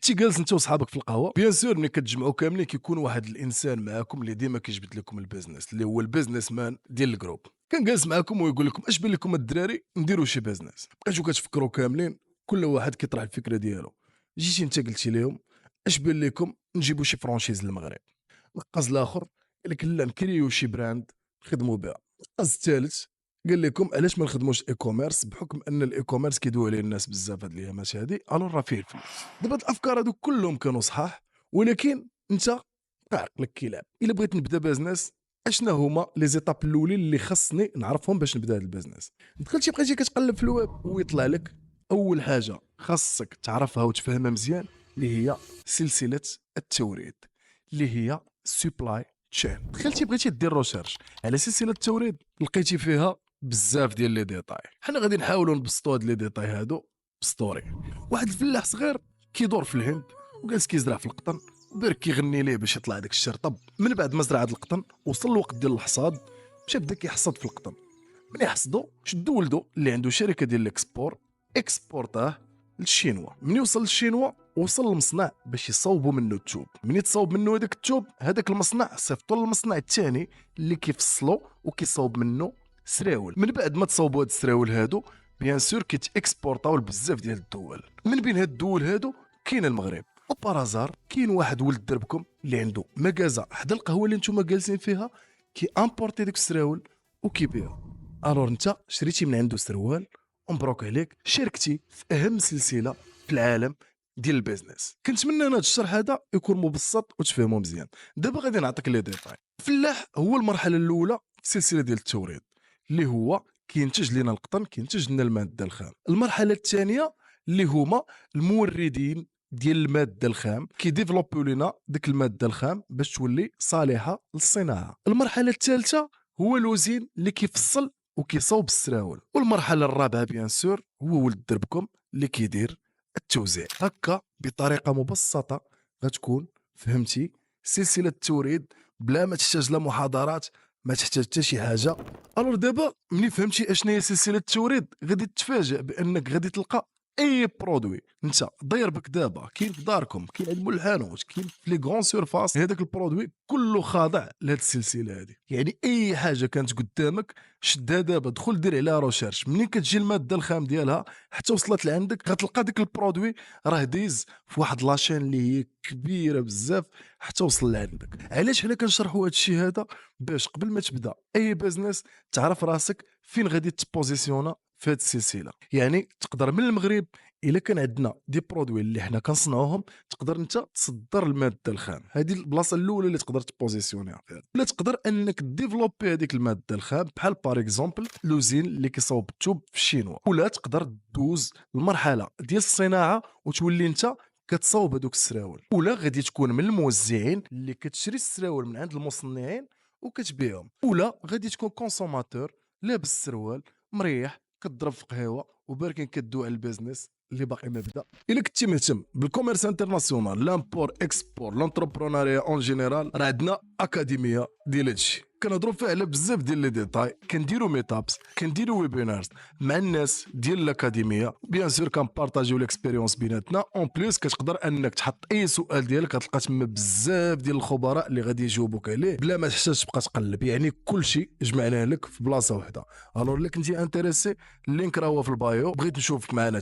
كنتي جالس انت وصحابك في القهوه بيان سور ملي كتجمعوا كاملين كيكون واحد الانسان معاكم اللي ديما كيجبد لكم البيزنس اللي هو البيزنس مان ديال الجروب. كان جالس معاكم ويقول لكم اش بان لكم الدراري نديروا شي بيزنس. بقيتوا كتفكروا كاملين كل واحد كيطرح الفكره ديالو. جيتي انت قلتي لهم اش بان لكم نجيبوا شي فرانشيز للمغرب. نقز الاخر قال لك لا نكريو شي براند نخدموا بها. نقز الثالث قال لكم علاش ما نخدموش اي كوميرس بحكم ان الاي كوميرس كيدوي عليه الناس بزاف هاد الايامات هادي الو راه فيه الفلوس. دابا هاد الافكار هادو كلهم كانوا صحاح ولكن انت عقلك كيلعب. الا بغيت نبدا بزنس اشنا هما لي زيتاب الاولين اللي خصني نعرفهم باش نبدا هاد البزنس. دخلتي بقيتي كتقلب في الويب ويطلع لك اول حاجه خاصك تعرفها وتفهمها مزيان اللي هي سلسله التوريد اللي هي سوبلاي تشين. دخلتي بغيتي دير روشيرش على سلسله التوريد لقيتي فيها بزاف ديال لي ديتاي. حنا غادي نحاولوا نبسطوا هاد لي ديتاي هادو بستوري. واحد الفلاح صغير كيدور في الهند وجالس كيزرع في القطن وبرك كيغني ليه باش يطلع داك الشرطب. من بعد ما زرع هاد القطن وصل الوقت ديال الحصاد مشى بدا كيحصد في القطن. من يحصدو شدو ولدو اللي عنده شركه ديال الاكسبور اكسبورتاه للشينوا. من يوصل للشينوا وصل للمصنع باش يصوبوا منه التوب. من يتصوب منه هذاك التوب هذاك المصنع صيفطوا للمصنع الثاني اللي كيفصلوا وكيصوب منه سراول. من بعد ما تصوبوا هاد السراول هادو بيان سور كيتاكسبورطاو لبزاف ديال الدول. من بين هاد الدول هادو كاين المغرب. وبارازار كاين واحد ولد دربكم اللي عنده مكازا حدا القهوه اللي نتوما جالسين فيها كي امبورتي ديك السراول وكيبيع. الور انت شريتي من عنده سروال ومبروك عليك شاركتي في اهم سلسله في العالم ديال البيزنس. كنتمنى هذا الشرح هذا يكون مبسط وتفهمه مزيان. دابا غادي نعطيك لي ديتاي. الفلاح هو المرحله الاولى في السلسله ديال التوريد اللي هو كينتج لنا القطن كينتج لنا الماده الخام. المرحله الثانيه اللي هما الموردين ديال الماده الخام كيديفلوبيو لنا ديك الماده الخام باش تولي صالحه للصناعه. المرحله الثالثه هو الوزين اللي كيفصل وكيصوب السراول. والمرحله الرابعه بيان سور هو ولد دربكم اللي كيدير التوزيع. هكا بطريقه مبسطه غتكون فهمتي سلسله التوريد بلا ما تحتاج لا محاضرات ما تحتاج حتى شي حاجه. الور دابا ملي فهمتي اشنا هي سلسله التوريد غادي تتفاجئ بانك غادي تلقى اي برودوي انت داير بك دابا كاين في داركم كاين عند مول الحانوت كاين في لي غون سيرفاس. هذاك البرودوي كله خاضع لهاد السلسله هذه. يعني اي حاجه كانت قدامك شدها دابا دخل دير عليها روشيرش. منين كتجي الماده الخام ديالها حتى وصلت لعندك غتلقى داك البرودوي راه دايز في واحد لاشين اللي هي كبيره بزاف حتى وصل لعندك. علاش حنا كنشرحوا هذا الشيء هذا؟ باش قبل ما تبدا اي بيزنس تعرف راسك فين غادي تبوزيسيونا في هذه السلسله. يعني تقدر من المغرب الا كان عندنا دي برودوي اللي حنا كنصنعوهم تقدر انت تصدر الماده الخام. هذه البلاصه الاولى اللي تقدر تبوزيسيونيها فيها. ولا تقدر انك ديفلوبي هذيك الماده الخام بحال بار اكزومبل لوزين اللي كيصاوب التوب في الشينوا. ولا تقدر دوز المرحله ديال الصناعه وتولي انت كتصاوب هذوك السراول. ولا غادي تكون من الموزعين اللي كتشري السراول من عند المصنعين وكتبيعهم. ولا غادي تكون كونسوماتور لابس السروال مريح كتضرب في قهوه وباركين كدوي على البيزنس اللي باقي ما بدا. الا كنتي مهتم بالكوميرس انترناسيونال لامبور اكسبور لونتربرونيا اون جينيرال راه عندنا اكاديميه ديال هادشي كنهضروا فيها على بزاف ديال لي ديتاي. كنديروا ميتابس كنديروا ويبينارز مع الناس ديال الاكاديميه بيان سور كنبارطاجيو ليكسبيريونس بيناتنا. اون بليس كتقدر انك تحط اي سؤال ديالك غتلقى تما بزاف ديال الخبراء اللي غادي يجاوبوك عليه بلا ما تحتاج تبقى تقلب. يعني كلشي جمعناه لك في بلاصه واحده. الور الا كنتي انتريسي اللينك راه هو في البايو. بغيت نشوفك معنا.